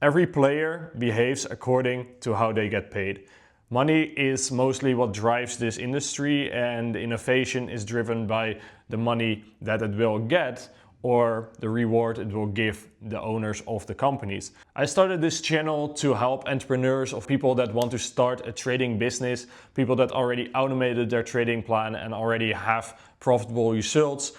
Every player behaves according to how they get paid. Money is mostly what drives this industry, and innovation is driven by the money that it will get or the reward it will give the owners of the companies. I started this channel to help entrepreneurs, of people that want to start a trading business, people that already automated their trading plan and already have profitable results.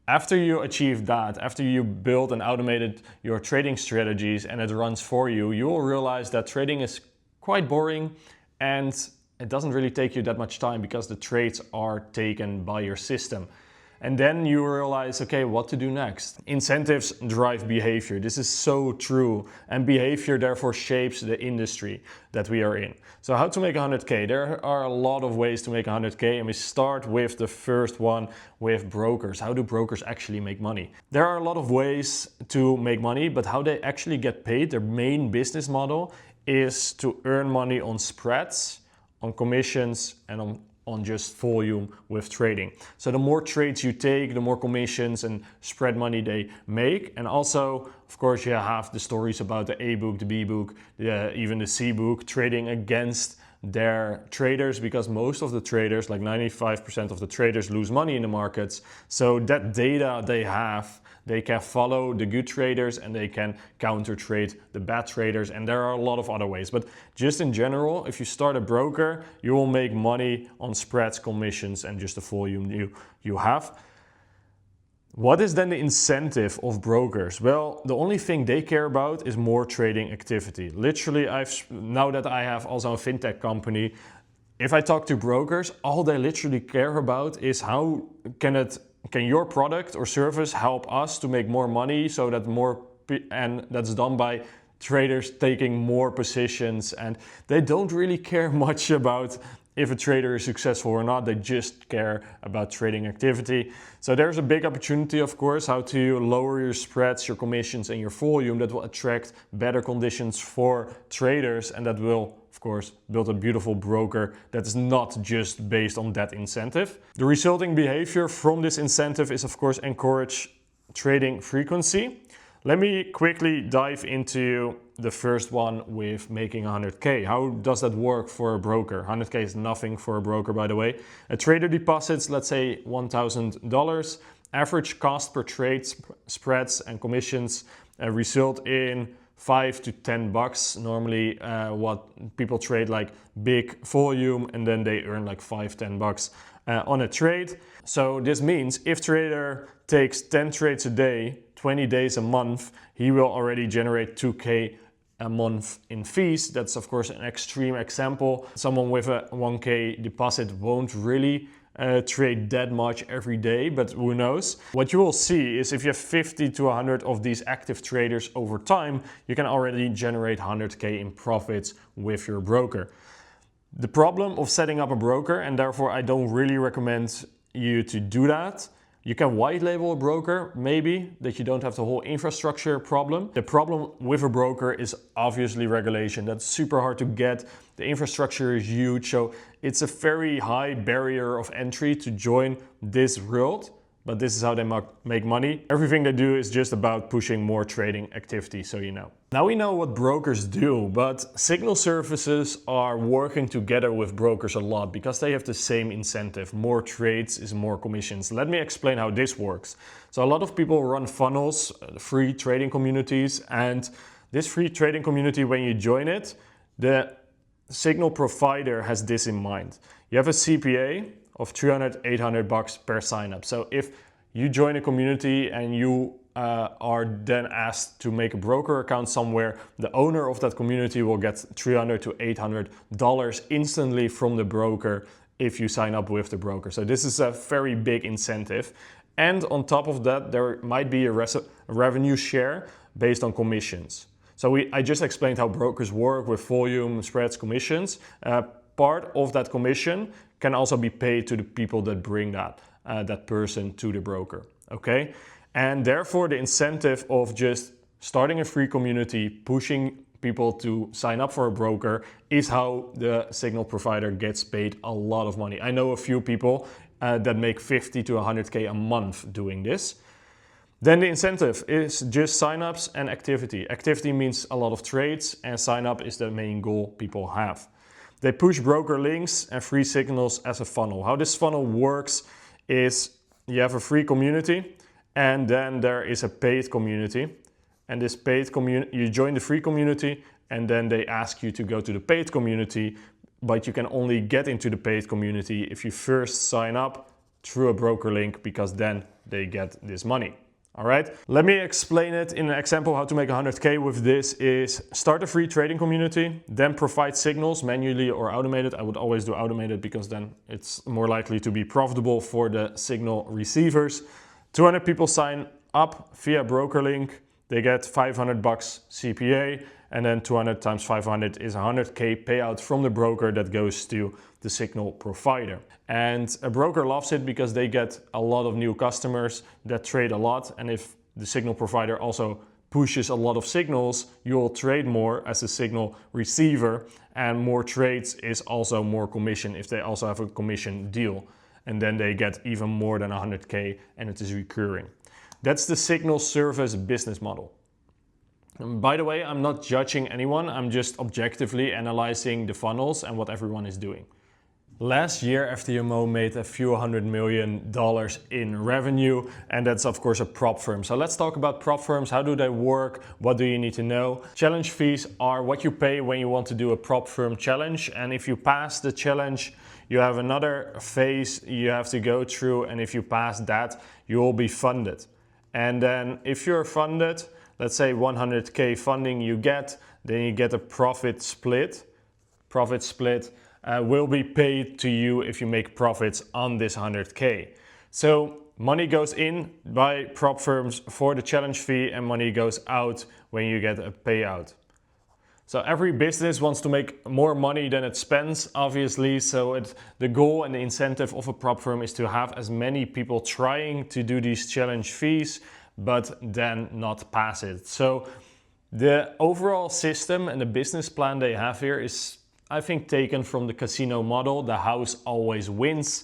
After you achieve that, after you build and automated your trading strategies and it runs for you, you will realize that trading is quite boring and it doesn't really take you that much time because the trades are taken by your system. And then you realize, okay, what to do next? Incentives drive behavior. This is so true. And behavior therefore shapes the industry that we are in. So how to make 100K? There are a lot of ways to make 100K, and we start with the first one, with brokers. How do brokers actually make money? There are a lot of ways to make money, but how they actually get paid, their main business model is to earn money on spreads, on commissions, and on just volume with trading. So the more trades you take, the more commissions and spread money they make. And also, of course, you have the stories about the A book, the B book, even the C book trading against their traders, because most of the traders, like 95% of the traders, lose money in the markets. So that data they have, they can follow the good traders and they can counter trade the bad traders, and there are a lot of other ways. But just in general, if you start a broker, you will make money on spreads, commissions, and just the volume you have. What is then the incentive of brokers? Well, the only thing they care about is more trading activity. Literally, now that I have also a fintech company, if I talk to brokers, all they literally care about is how can your product or service help us to make more money, so that and that's done by traders taking more positions, and they don't really care much about if a trader is successful or not. They just care about trading activity. So there's a big opportunity, of course, how to lower your spreads, your commissions, and your volume. That will attract better conditions for traders, and that will, of course, build a beautiful broker that is not just based on that incentive. The resulting behavior from this incentive is, of course, encourage trading frequency. Let me quickly dive into the first one with making 100K. How does that work for a broker? 100K is nothing for a broker, by the way. A trader deposits, let's say, $1,000. Average cost per trade, spreads and commissions result in $5 to $10. Normally what people trade like big volume, and then they earn like $5, $10 on a trade. So this means if trader takes 10 trades a day, 20 days a month, he will already generate 2K a month in fees. That's of course an extreme example. Someone with a 1K deposit won't really trade that much every day, but who knows? What you will see is if you have 50 to 100 of these active traders over time, you can already generate 100K in profits with your broker. The problem of setting up a broker, and therefore I don't really recommend you to do that. You can white label a broker, maybe, that you don't have the whole infrastructure problem. The problem with a broker is obviously regulation. That's super hard to get. The infrastructure is huge, so it's a very high barrier of entry to join this world. But this is how they make money. Everything they do is just about pushing more trading activity, so you know. Now we know what brokers do, but signal services are working together with brokers a lot because they have the same incentive. More trades is more commissions. Let me explain how this works. So a lot of people run funnels, free trading communities, and this free trading community, when you join it, the signal provider has this in mind. You have a CPA of $300, $800 per sign up. So if you join a community and you are then asked to make a broker account somewhere, the owner of that community will get $300 to $800 instantly from the broker if you sign up with the broker. So this is a very big incentive. And on top of that, there might be a revenue share based on commissions. So I just explained how brokers work with volume, spreads, commissions. Part of that commission can also be paid to the people that bring that person to the broker, okay? And therefore the incentive of just starting a free community, pushing people to sign up for a broker is how the signal provider gets paid a lot of money. I know a few people that make 50 to 100K a month doing this. Then the incentive is just signups and activity. Activity means a lot of trades, and sign up is the main goal people have. They push broker links and free signals as a funnel. How this funnel works is you have a free community and then there is a paid community. And this paid community, you join the free community and then they ask you to go to the paid community, but you can only get into the paid community if you first sign up through a broker link, because then they get this money. All right, let me explain it in an example. How to make 100K with this is start a free trading community, then provide signals manually or automated. I would always do automated because then it's more likely to be profitable for the signal receivers. 200 people sign up via broker link. They get 500 bucks CPA, and then 200 times 500 is 100K payout from the broker that goes to the signal provider. And a broker loves it because they get a lot of new customers that trade a lot. And if the signal provider also pushes a lot of signals, you'll trade more as a signal receiver, and more trades is also more commission if they also have a commission deal. And then they get even more than 100K and it is recurring. That's the signal service business model. And by the way, I'm not judging anyone. I'm just objectively analyzing the funnels and what everyone is doing. Last year, FTMO made a few $100 million in revenue, and that's of course a prop firm. So let's talk about prop firms. How do they work? What do you need to know? Challenge fees are what you pay when you want to do a prop firm challenge. And if you pass the challenge, you have another phase you have to go through. And if you pass that, you will be funded. And then if you're funded, let's say 100K funding you get, then you get a profit split. Profit split will be paid to you if you make profits on this 100K. So money goes in by prop firms for the challenge fee, and money goes out when you get a payout. So every business wants to make more money than it spends, obviously. So the goal and the incentive of a prop firm is to have as many people trying to do these challenge fees, but then not pass it. So the overall system and the business plan they have here is, I think, taken from the casino model. The house always wins.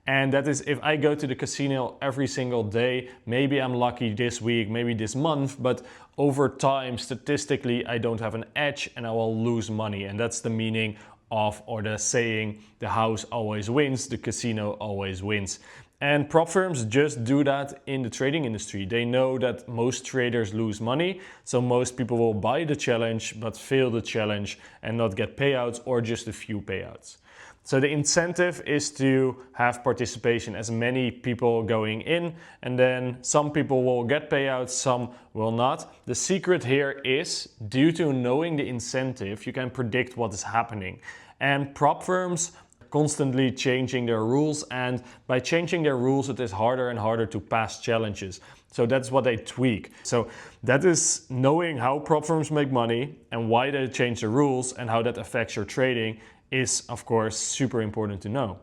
And that is, if I go to the casino every single day, maybe I'm lucky this week, maybe this month, but over time, statistically, I don't have an edge and I will lose money. And that's the meaning of, or the saying, the house always wins, the casino always wins. And prop firms just do that in the trading industry. They know that most traders lose money, so most people will buy the challenge but fail the challenge and not get payouts, or just a few payouts. So the incentive is to have participation, as many people going in, and then some people will get payouts, some will not. The secret here is, due to knowing the incentive, you can predict what is happening. And prop firms constantly changing their rules, and by changing their rules it is harder and harder to pass challenges. So that's what they tweak. So that is knowing how prop firms make money and why they change the rules and how that affects your trading is of course super important to know.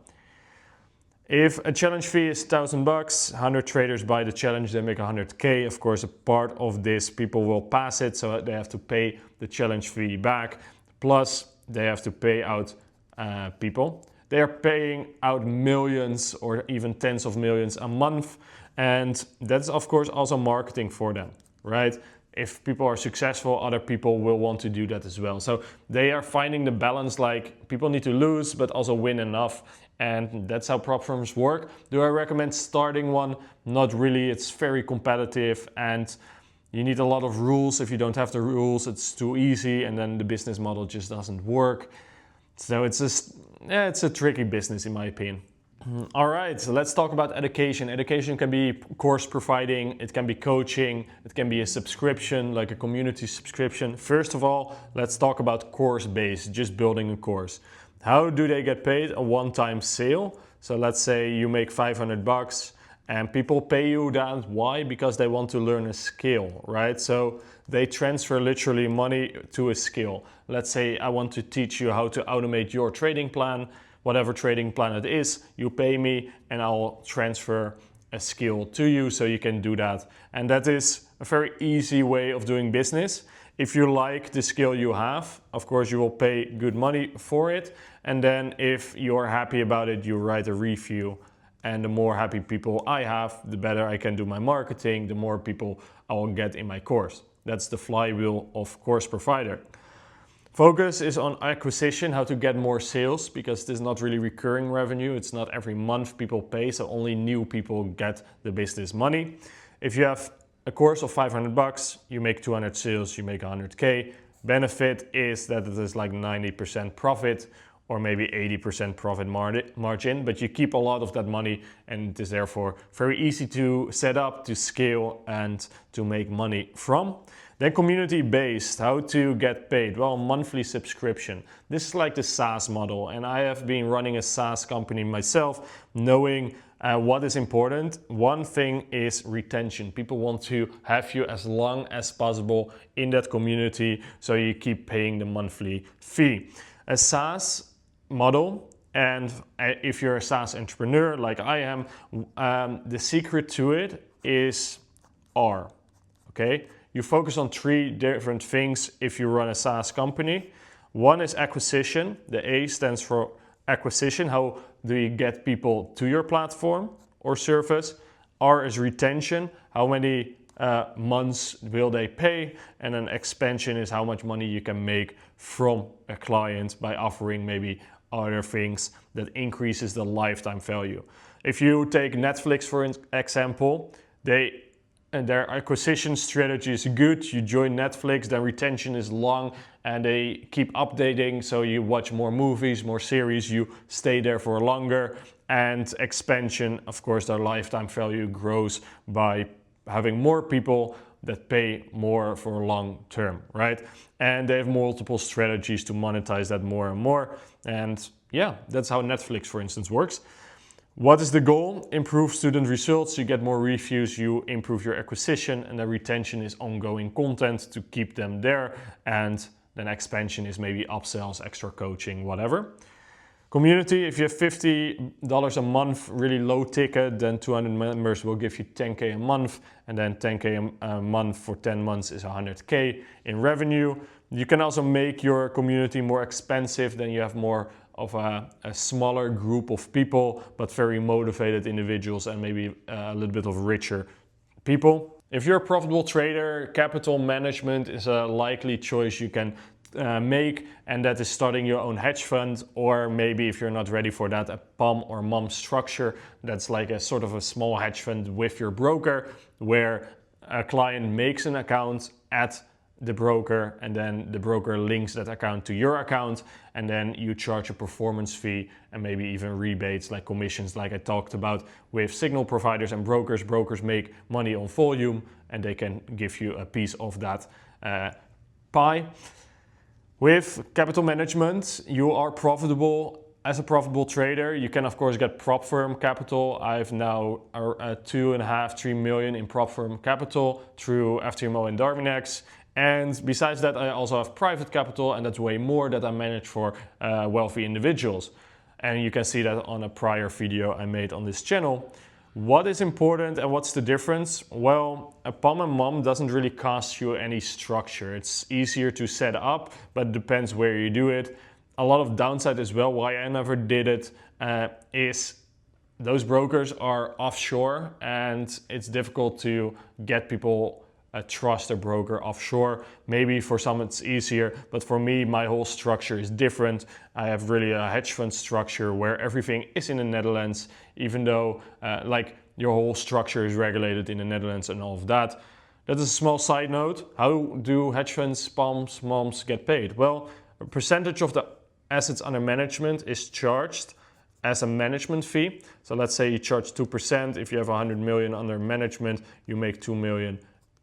If a challenge fee is $1,000, 100 traders buy the challenge, they make 100K. Of course, a part of this people will pass it, so they have to pay the challenge fee back, plus they have to pay out people. They are paying out millions or even tens of millions a month. And that's of course also marketing for them, right? If people are successful, other people will want to do that as well. So they are finding the balance, like people need to lose, but also win enough. And that's how prop firms work. Do I recommend starting one? Not really. It's very competitive and you need a lot of rules. If you don't have the rules, it's too easy and then the business model just doesn't work. So it's a tricky business in my opinion. All right, so let's talk about education. Education can be course providing, it can be coaching, it can be a subscription, like a community subscription. First of all, let's talk about course base, just building a course. How do they get paid? A one-time sale. So let's say you make $500 and people pay you that. Why? Because they want to learn a skill, right? So they transfer literally money to a skill. Let's say I want to teach you how to automate your trading plan. Whatever trading plan it is, you pay me and I'll transfer a skill to you so you can do that. And that is a very easy way of doing business. If you like the skill you have, of course you will pay good money for it. And then if you're happy about it, you write a review And the more happy people I have, the better I can do my marketing, the more people I will get in my course. That's the flywheel of course provider. Focus is on acquisition, how to get more sales, because this is not really recurring revenue. It's not every month people pay, so only new people get the business money. If you have a course of $500, you make 200 sales, you make 100K. Benefit is that it is like 90% profit or maybe 80% profit margin, but you keep a lot of that money, and it is therefore very easy to set up, to scale, and to make money from. Then community-based, how to get paid? Well, monthly subscription. This is like the SaaS model, and I have been running a SaaS company myself, knowing what is important. One thing is retention. People want to have you as long as possible in that community, so you keep paying the monthly fee. A SaaS model, and if you're a SaaS entrepreneur like I am, the secret to it is R, okay? You focus on 3 different things if you run a SaaS company. One is acquisition. The A stands for acquisition. How do you get people to your platform or service? R is retention. How many months will they pay? And then expansion is how much money you can make from a client by offering maybe other things that increases the lifetime value. If you take Netflix for example, their acquisition strategy is good. You join Netflix, then retention is long, and they keep updating, so you watch more movies, more series, you stay there for longer. And expansion, of course, their lifetime value grows by having more people that pay more for long term, right? And they have multiple strategies to monetize that more and more. And yeah, that's how Netflix, for instance, works. What is the goal? Improve student results, you get more reviews, you improve your acquisition, and the retention is ongoing content to keep them there. And then expansion is maybe upsells, extra coaching, whatever. Community, if you have $50 a month, really low ticket, then 200 members will give you 10K a month, and then 10K a month for 10 months is 100K in revenue. You can also make your community more expensive, then you have more of a smaller group of people, but very motivated individuals and maybe a little bit of richer people. If you're a profitable trader, capital management is a likely choice you can make, and that is starting your own hedge fund, or maybe if you're not ready for that, a POM or MOM structure. That's like a sort of a small hedge fund with your broker, where a client makes an account at the broker, and then the broker links that account to your account, and then you charge a performance fee and maybe even rebates like commissions, like I talked about with signal providers and brokers. Brokers make money on volume, and they can give you a piece of that pie. With capital management, you are profitable. As a profitable trader, you can of course get prop firm capital. I've now 2.5-3 million in prop firm capital through FTMO and Darwinex. And besides that, I also have private capital, and that's way more that I manage for wealthy individuals. And you can see that on a prior video I made on this channel. What is important and what's the difference? Well, a POM and MOM doesn't really cost you any structure. It's easier to set up, but it depends where you do it. A lot of downside as well, why I never did it, is those brokers are offshore, and it's difficult to get people trust a broker offshore. Maybe for some it's easier, but for me, my whole structure is different. I have really a hedge fund structure where everything is in the Netherlands, even though like your whole structure is regulated in the Netherlands and all of that. That is a small side note. How do hedge funds, POMs, MOMs get paid? Well, a percentage of the assets under management is charged as a management fee. So let's say you charge 2%. If you have 100 million under management, you make 2 million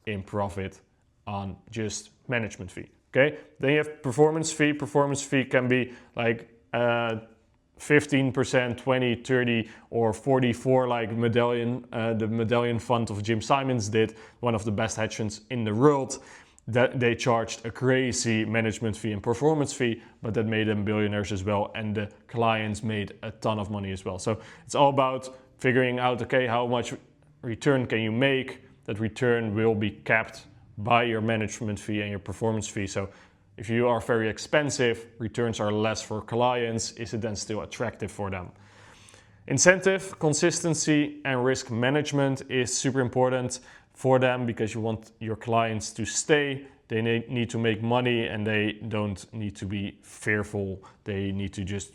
in profit on just management fee, okay? Then you have performance fee. Performance fee can be like 15%, 20, 30, or 44, like Medallion, the Medallion fund of Jim Simons did, one of the best hedge funds in the world. That they charged a crazy management fee and performance fee, but that made them billionaires as well, and the clients made a ton of money as well. So it's all about figuring out, okay, how much return can you make? That return will be capped by your management fee and your performance fee. So if you are very expensive, returns are less for clients. Is it then still attractive for them? Incentive, consistency, and risk management is super important for them because you want your clients to stay. They need to make money and they don't need to be fearful. They need to just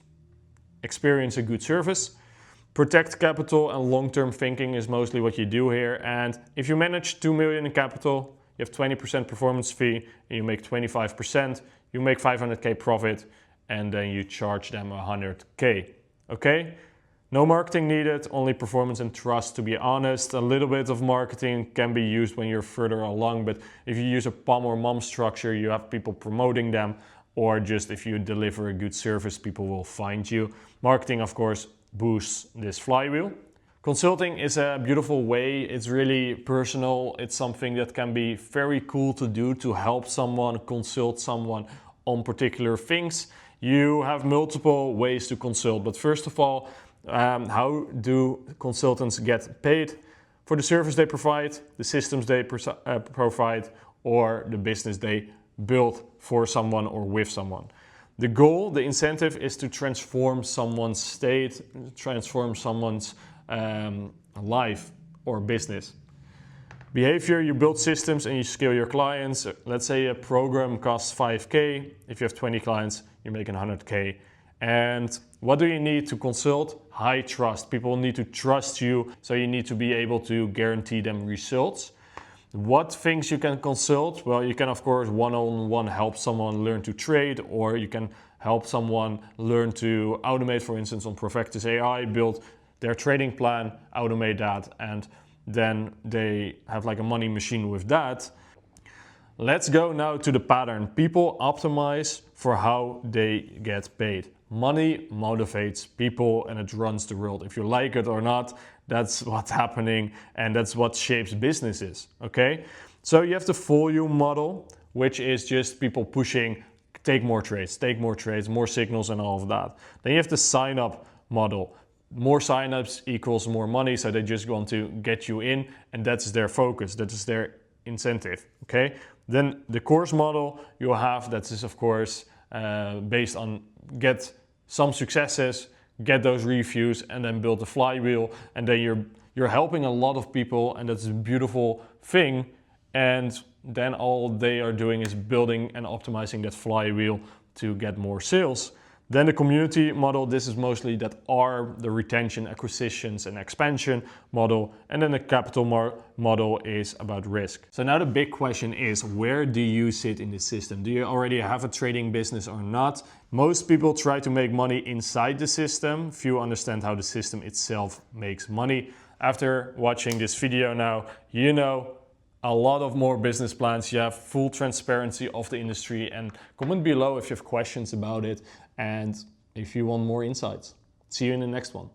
experience a good service. Protect capital and long-term thinking is mostly what you do here. And if you manage 2 million in capital, you have 20% performance fee and you make 25%, you make 500K profit and then you charge them 100K. Okay? No marketing needed, only performance and trust. To be honest, a little bit of marketing can be used when you're further along, but if you use a POM or MOM structure, you have people promoting them, or just if you deliver a good service, people will find you. Marketing, of course, boosts this flywheel. Consulting is a beautiful way. It's really personal. It's something that can be very cool to do, to help someone, consult someone on particular things. You have multiple ways to consult, but first of all, how do consultants get paid? For the service they provide, the systems they provide, or the business they build for someone or with someone. The goal, the incentive, is to transform someone's state, transform someone's life or business. Behavior, you build systems and you scale your clients. Let's say a program costs 5K. If you have 20 clients, you're making 100K. And what do you need to consult? High trust. People need to trust you, so you need to be able to guarantee them results. What things you can consult? Well, you can of course one-on-one help someone learn to trade, or you can help someone learn to automate, for instance, on Profectus AI, build their trading plan, automate that, and then they have like a money machine with that. Let's go now to the pattern. People optimize for how they get paid. Money motivates people and it runs the world. If you like it or not, that's what's happening and that's what shapes businesses, okay? So you have the volume model, which is just people pushing, take more trades, more signals and all of that. Then you have the sign-up model. More signups equals more money, so they just want to get you in and that's their focus, that is their incentive, okay? Then the course model you have, that is of course based on get some successes, get those reviews and then build the flywheel, and then you're helping a lot of people and that's a beautiful thing, and then all they are doing is building and optimizing that flywheel to get more sales. Then the community model, this is mostly that R, the retention, acquisitions and expansion model. And then the capital model is about risk. So now the big question is, where do you sit in the system? Do you already have a trading business or not? Most people try to make money inside the system. Few understand how the system itself makes money. After watching this video now, you know a lot of more business plans. You have full transparency of the industry, and comment below if you have questions about it and if you want more insights. See you in the next one.